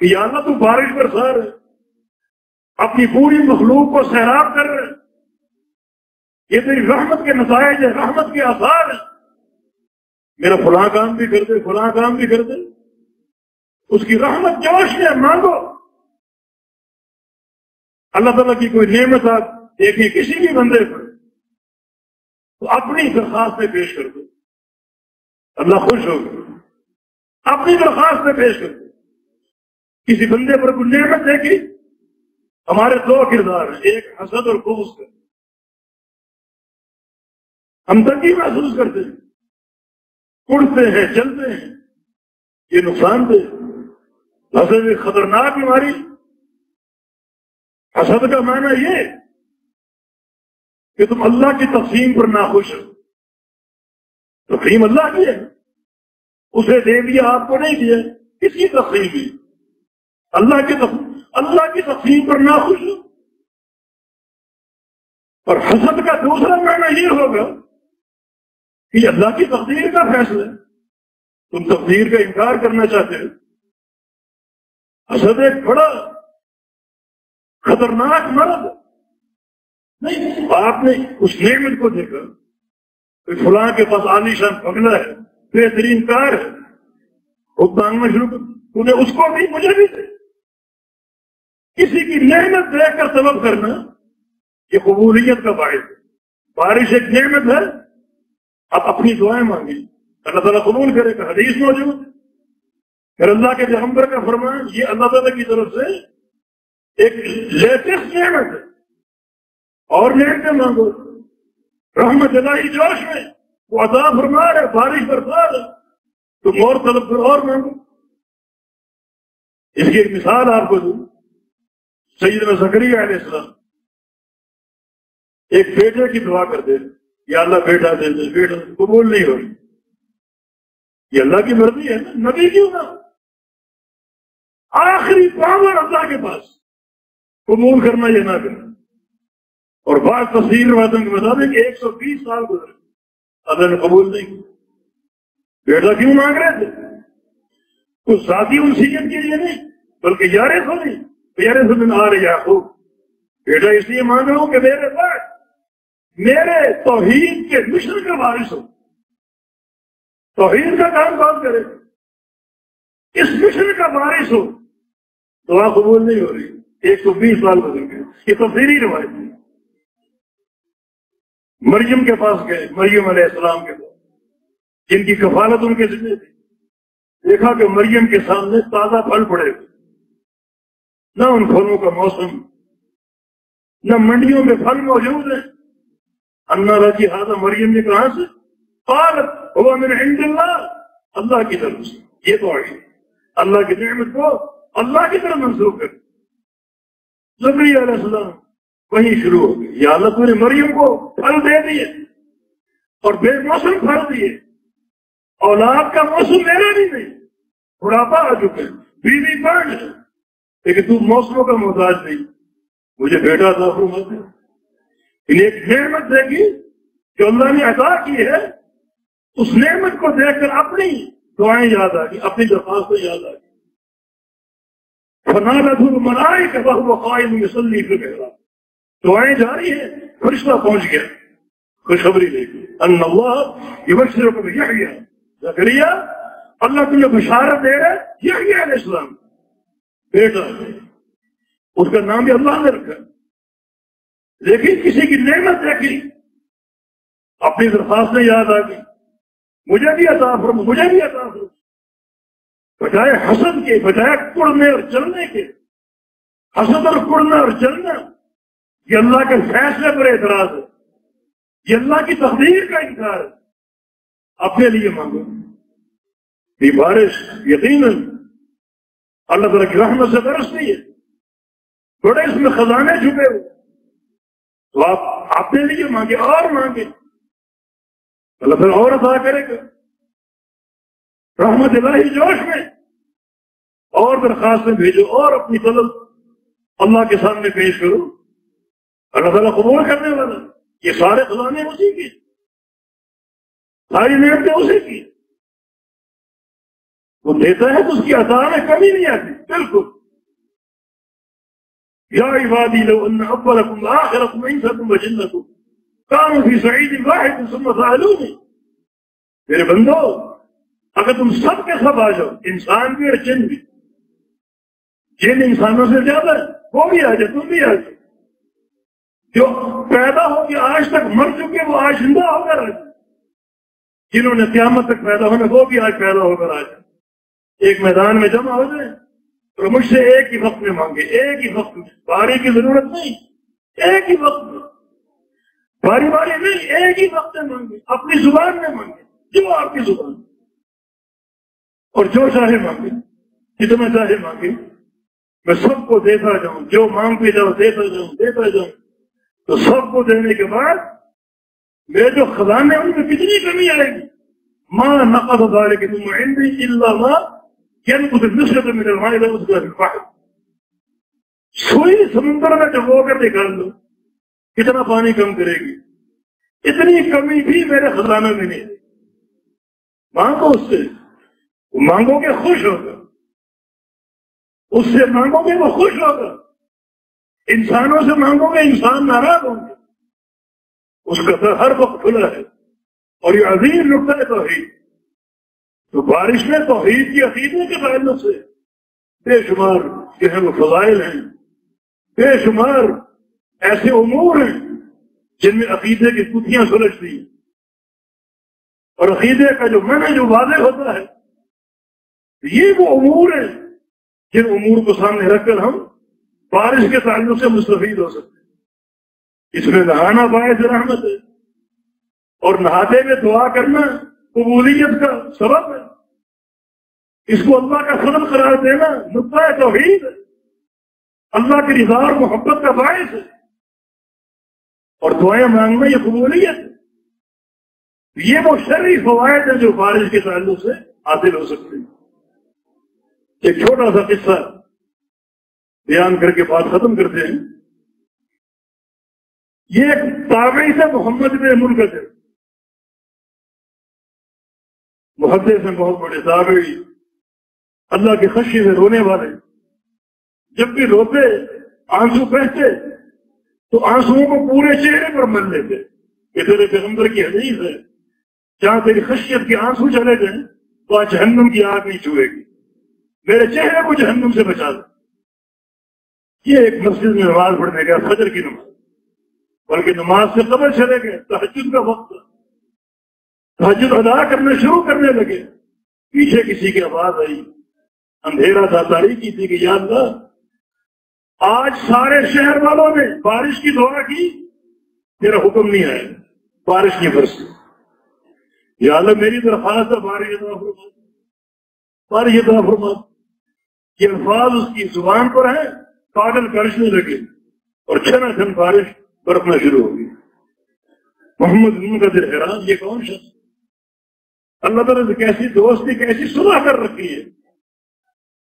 کہ یا اللہ تو بارش برسا رہے، اپنی پوری مخلوق کو سیراب کر رہے، یہ تیری رحمت کے نتائج ہے، رحمت کے آثار ہیں، میرا فلاں کام بھی کر دے، فلاں کام بھی کر دے، اس کی رحمت جوش میں مانگو۔ اللہ تعالیٰ کی کوئی نعمت آپ دیکھیں کسی بھی بندے پر تو اپنی درخواستیں پیش کر دو، اللہ خوش ہوگا۔ اپنی درخواستیں پیش کر دو۔ کسی بندے پر کوئی نعمت دیکھی، ہمارے دو کردار ہیں، ایک حسد اور بغض کا۔ ہم تنگی محسوس کرتے ہیں، اڑتے ہیں، چلتے ہیں، یہ نقصان دہ۔ حسد ایک خطرناک بیماری۔ حسد کا معنی یہ کہ تم اللہ کی تقسیم پر ناخوش ہو۔ تقسیم اللہ کی ہے، اسے دے دیا، آپ کو نہیں دیا، کس کی تقسیم کی؟ اللہ کی تقسیم پر ناخوش ہو۔ اور حسد کا دوسرا معنی یہ ہوگا کہ اللہ کی تقدیر کا فیصلہ ہے، تم تقدیر کا انکار کرنا چاہتے ہو۔ حسد ایک بڑا خطرناک مرض ہے۔ نہیں، آپ نے اس نعمت کو دیکھا کہ فلاں کے پاس عالیشان بنگلہ ہے، بہترین کار ہے، وہ مانگنا شروع کر، انہیں اس کو بھی مجھے بھی دے۔ کسی کی نعمت دیکھ کر طلب کرنا یہ قبولیت کا باعث ہے۔ بارش ایک نعمت ہے، آپ اپنی دعائیں مانگیں، اللہ تعالیٰ قبول کرے گا۔ حدیث موجود ہے، پھر اللہ کے پیغمبر کا فرمان، یہ اللہ تعالیٰ کی طرف سے ایک لیٹسٹ نعمت ہے، اور نعمتیں مانگو۔ رحمت الہی جوش میں وہ عطا فرما ہے، بارش برسا ہے، تم اور طلب کرو اور مانگو۔ اس کی ایک مثال آپ کو دوں، سیدنا زکریا علیہ السلام ایک بیٹے کی دعا کرتے ہیں، یا اللہ بیٹا دے دے، بیٹا قبول نہیں ہو رہی، یہ اللہ کی مرضی ہے نا، نبی کیوں نہ؟ آخری پاور اللہ کے پاس، قبول کرنا یہ نہ کرنا۔ اور بعض تفسیر روایتوں کے مطابق 120 سال گزرے، اللہ نے قبول نہیں کیا۔ بیٹا کیوں مانگ رہے تھے؟ کچھ ذاتی انسیت کے لیے نہیں، بلکہ یارے سے من آل یعقوب، بیٹا اس لیے مانگ رہا ہوں کہ میرے بعد میرے توحید کے مشن کا وارث ہو، توحید کا کام کون کرے، اس مشن کا وارث ہو۔ دعا قبول نہیں ہو رہی، 120 سال گزر گئے۔ یہ تفسیری روایت ہے۔ مریم کے پاس گئے، مریم علیہ السلام کے پاس، جن کی کفالت ان کے ذمہ تھی۔ دیکھا کہ مریم کے سامنے تازہ پھل پڑے ہوئے، نہ ان پھلوں کا موسم، نہ منڈیوں میں پھل موجود ہیں۔ انا لکی ھذا، مریم نے کہاں سے؟ قالت هو من عند اللہ، اللہ کی طرف سے۔ یہ تو ہے اللہ کی نعمت کو اللہ کی طرف منسوخ کر۔ زکریا علیہ السلام وہیں شروع ہو گئے، یا اللہ تو نے مریم کو پھل دے دیے اور بے موسم پھل دیے، اولاد کا موسم میرا بھی نہیں، بڑھاپا آ چکا ہے، بیوی پانچ ہے، لیکن تو موسموں کا محتاج نہیں، مجھے بیٹا عطا فرما دے۔ ایک نعمت دیکھی جو اللہ نے عطا کی ہے، اس نعمت کو دیکھ کر اپنی دعائیں یاد آ گئی، اپنی درخواستیں یاد آ گئی۔ فنادته الملائکہ وهو قائم یصلی فی المحراب، دعائیں جاری ہیں، فرشتہ پہنچ گیا خوشخبری لے کے، ان اللہ یبشرک بیحییٰ، زکریا اللہ تمہیں بشارت دے رہا ہے یحییٰ علیہ السلام بیٹا، اس کا نام بھی اللہ نے رکھا۔ لیکن کسی کی نعمت دیکھی، اپنی درخواستیں یاد آ گئی، مجھے بھی عطا فرما، مجھے بھی عطا فرما۔ بجائے حسد کے، بجائے کڑنے اور چلنے کے، حسد اور کڑنا اور چلنا یہ اللہ کے فیصلے پر اعتراض ہے، یہ اللہ کی تقدیر کا انکار ہے۔ اپنے لیے مانگو، یہ بارش یقیناً اللہ تعالیٰ کی رحمت سے برستی ہے، بڑے اس میں خزانے چھپے ہوئے، تو آپ اپنے لیے مانگے اور مانگے، اللہ تعالیٰ اور عطا کرے گا۔ رحمت الہی جوش میں اور درخواستیں بھیجو اور اپنی طلب اللہ کے سامنے پیش کرو، اللہ تعالیٰ قبول کرنے والا۔ یہ سارے خزانے اسی کی، ساری نعمتیں اسی کی، وہ دیتا ہے تو اس کی عطا میں کمی نہیں آتی، بالکل۔ یا عبادی لو ان اولکم وآخرکم وانسکم وجنکم کانوا فی صعید واحد ثم سألونی، میرے بندو اگر تم سب کے سب آ جاؤ، انسان بھی اور جن بھی، جن انسانوں سے زیادہ ہے، وہ بھی آ جائے، تم بھی آ جائے، جو پیدا ہو کے آج تک مر چکے وہ آج زندہ ہو کر آ جائیں، جنہوں نے قیامت تک پیدا ہونا وہ بھی آج پیدا ہو کر آ جائیں، ایک میدان میں جمع ہو جائیں اور مجھ سے ایک ہی وقت میں مانگے، ایک ہی وقت میں، باری کی ضرورت نہیں، ایک ہی وقت میں، باری باری نہیں، ایک ہی وقت میں مانگے، اپنی زبان میں مانگے، جو آپ کی زبان، اور جو چاہے مانگے، جتنا چاہے مانگے، میں سب کو دیتا جاؤں، جو مانگتے جاؤ دیتا جاؤں، تو سب کو دینے کے بعد میرے جو خزانے ان میں کتنی کمی آئے گی؟ ماں نقد ذالک من عندی الا ما ينقض النسبة من الماء الى مسدار البحر، سوئی سمندر میں ڈبو کر نکال دو، کتنا پانی کم کرے گی؟ اتنی کمی بھی میرے خزانہ میں نہیں ہے۔ مانگو اس سے، مانگو گے خوش ہوگا، اس سے مانگو گے وہ خوش ہوگا، انسانوں سے مانگو گے انسان ناراض ہوں گے، اس کا در ہر وقت کھلا ہے۔ اور یہ عظیم نقطہ ہے توحید، تو بارش میں توحید کی عقیدے کے تعلق سے بے شمار جو ہے وہ فضائل ہیں، بے شمار ایسے امور ہیں جن میں عقیدے کی کتیاں سلجھتی ہیں، اور عقیدے کا جو معنی جو واضح ہوتا ہے، یہ وہ امور ہیں جن امور کو سامنے رکھ کر ہم بارش کے تعلق سے مستفید ہو سکتے ہیں۔ اس میں نہانا باعث رحمت ہے، اور نہاتے میں دعا کرنا قبولیت کا سبب ہے، اس کو اللہ کا فضل قرار دینا نقطہ توحید ہے، اللہ کی رضا اور محبت کا باعث ہے، اور دعائیں مانگنا یہ قبولیت ہے۔ یہ وہ شرعی فوائد ہیں جو بارش کے تعلق سے حاصل ہو سکتے ہیں۔ ایک چھوٹا سا قصہ بیان کر کے بات ختم کرتے ہیں۔ یہ ایک تابعی سے محمد بن منکدر، محدث ہیں، بہت بڑے تابعی، اللہ کی خشی سے رونے والے، جب بھی روتے آنسو بہتے تو آنسوؤں کو پورے چہرے پر مل لیتے۔ یہ تیرے پیغمبر کی حدیث ہے، جہاں تیری خشیت کے آنسو چلے گئے وہاں جہنم کی آگ نہیں چھوئے گی، میرے چہرے کو جہنم سے بچا دے۔ یہ ایک مسجد میں نماز پڑھنے گیا، فجر کی نماز، بلکہ نماز سے قبل چلے گئے، تہجد کا وقت تھا، تہجد ادا کرنا شروع کرنے لگے، پیچھے کسی کی آواز آئی، اندھیرا تھا، تاریکی تھی کہ یا اللہ آج سارے شہر والوں نے بارش کی دعا کی، تیرا حکم نہیں آیا، بارش نہیں برسی، یا اللہ میری درخواست ہے بارش عطا فرما، بارش عطا فرما۔ یہ الفاظ اس کی زبان پر ہیں، بادل برسنے لگے اور چھنا چھن بارش برسنا شروع ہو گئی۔ محمد بن منکدر حیران، یہ کون شخص؟ اللہ تعالیٰ سے کیسی دوستی، کیسی صلح کر رکھی ہے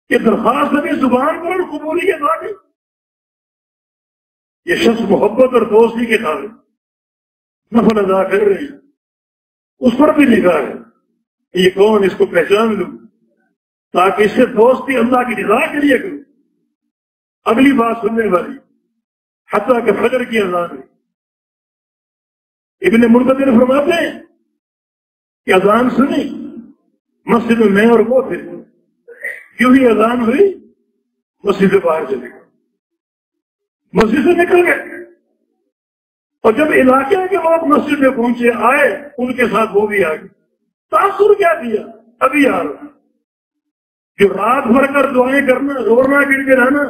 کہ درخواست ابھی زبان پر اور قبولیت آ گئی۔ یہ شخص محبت اور دوستی کے قابل نفل ادا کر رہے ہیں، اس پر بھی لکھا ہے کہ یہ کون، اس کو پہچان لوں تاکہ اس سے دوستی اللہ کی رضا کے لیے کروں۔ اگلی بات سننے والی، حتیٰ کہ فجر کی اذان ہوئی، ابن منکدر فرماتے ہیں کہ اذان سنی، مسجد میں اور وہ تھے، کیوں ہی اذان ہوئی مسجد سے باہر چلے گئے، مسجد سے نکل گئے، اور جب علاقے کے لوگ مسجد میں پہنچے آئے ان کے ساتھ وہ بھی آ گئے۔ تاثر کیا دیا؟ ابھی آ رہا جو رات بھر کر دعائیں کرنا، رونا گر کے رہنا،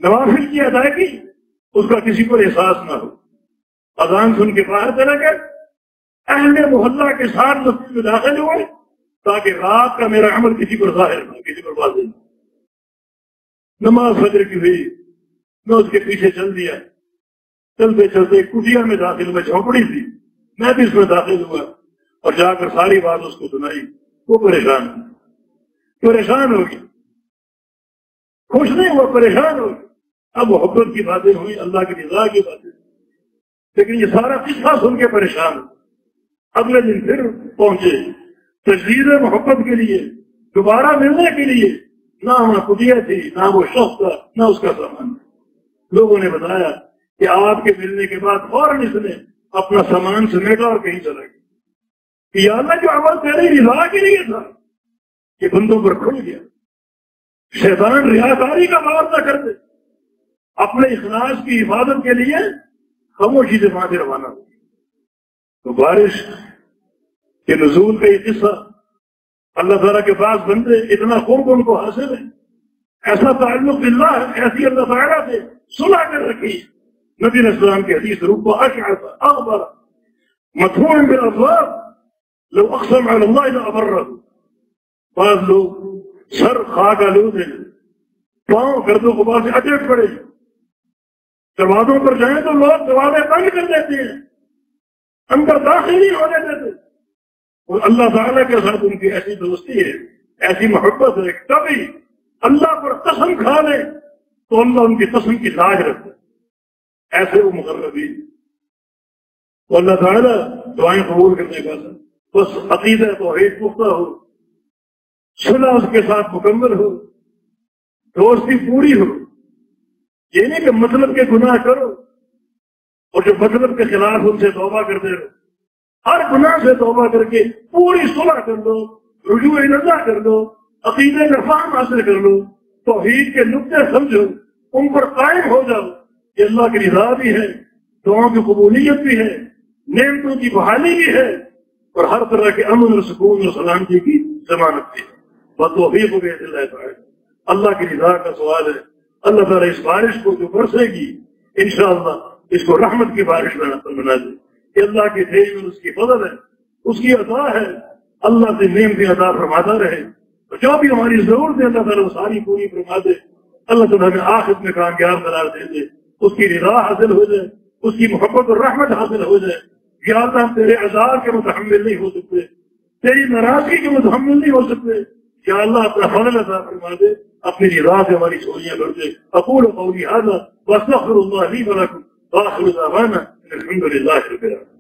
نوافل کی ادائیگی، اس کا کسی کو احساس نہ ہو، اذان سن کے باہر چلے گئے، اہل محلہ کے ساتھ مسجد میں داخل ہوئے تاکہ رات کا میرا عمل کسی پر ظاہر نہ، کسی پر واضح نہ۔ نماز فجر کی ہوئی، میں اس کے پیچھے چل دیا، چلتے چلتے کٹیا میں داخل میں جھونپڑی تھی، میں بھی اس میں داخل ہوا اور جا کر ساری بات اس کو سنائی۔ وہ پریشان ہو گیا، خوش نہیں ہوا، پریشان ہو گیا۔ اب محبت کی باتیں ہوئی، اللہ کی رضا کی باتیں، لیکن یہ سارا قصہ سن کے پریشان ہو۔ اگلے دن پھر پہنچے تجدید محبت کے لیے، دوبارہ ملنے کے لیے، نہ وہاں کٹیا تھی، نہ وہ شخص تھا، نہ اس کا سامان۔ لوگوں نے بتایا کہ آپ کے ملنے کے بعد فوراً اس نے اپنا سامان سمیٹا اور کہیں چلا گیا کہ یا اللہ جو عمل تیری رضا کے لیے تھا یہ بندوں پر کھل گیا۔ شیطان ریاکاری کا بار نہ کر دے، اپنے اخلاص کی حفاظت کے لیے خاموشی سے وہاں سے روانہ ہو. تو بارش کے نزول کا یہ قصہ، اللہ تعالیٰ کے پاس بندے اتنا قرب ان کو حاصل ہے، ایسا تعلق باللہ ہے، ایسی اللہ تعالیٰ سے صلح کر رکھی. نبی علیہ السلام کی حدیث روپ اشعث اغبر مدفوع بالابواب لو اقسم علی اللہ لابرہ. بعض لوگ سر خاک آلود ہیں، پاؤں گرد و غبار سے اٹیک پڑے، دروازوں پر جائیں تو لوگ دروازے بند کر دیتے ہیں، اندر داخل نہیں ہونے دیتے. اور اللہ تعالیٰ کے ساتھ ان کی ایسی دوستی ہے، ایسی محبت ہے، کبھی اللہ پر قسم کھا لے تو اللہ ان کی قسم کی لاج رکھتا ہے. ایسے وہ مقربین. تو اللہ تعالیٰ دعائیں قبول کرنے کا بس عقیدہ توحید پختہ ہو، صلح اس کے ساتھ مکمل ہو، دوستی پوری ہو. یہ نہیں کہ مطلب کے گناہ کرو اور جو مطلب کے خلاف ان سے توبہ کرتے رہو. ہر گناہ سے توبہ کر کے پوری صلح کر لو، رجوع اللہ کر لو، عقیدے کا فہم حاصل کر لو، توحید کے نقطے سمجھو، ان پر قائم ہو جاؤ. یہ اللہ کی رضا بھی ہے، دعاؤں کی قبولیت بھی ہے، نعمتوں کی بحالی بھی ہے، اور ہر طرح کے امن اور سکون اور سلامتی کی ضمانت بھی ہے. توفیق بإذن اللہ تعالی. اللہ کی رضا کا سوال ہے. اللہ تعالیٰ اس بارش کو جو برسے گی انشاءاللہ اس کو رحمت کی بارش بنا دے. یہ اللہ کی دین اور اس کی فضل ہے، اس کی عطا ہے. اللہ سے نعمتیں عطا فرماتا رہے. جو بھی ہماری ضرورت ہے اللہ تعالیٰ ساری پوری فرما دے. اللہ تعالیٰ ہمیں آخرت میں کامیاب قرار دے دے، اس کی رضا حاصل ہو جائے، اس کی محبت اور رحمت حاصل ہو جائے. یا اللہ ہم تیرے عذاب کے متحمل نہیں ہو سکتے، تیری ناراضگی کے متحمل نہیں ہو سکتے. یا اللہ اپنا فضل عطا فرما دے، اپنی رضا سے ہماری چوریاں بڑھ دے. اقول قولی ھذا واستغفر اللہ لی ولکم واخر دعوانا الحمد للہ رب العالمین.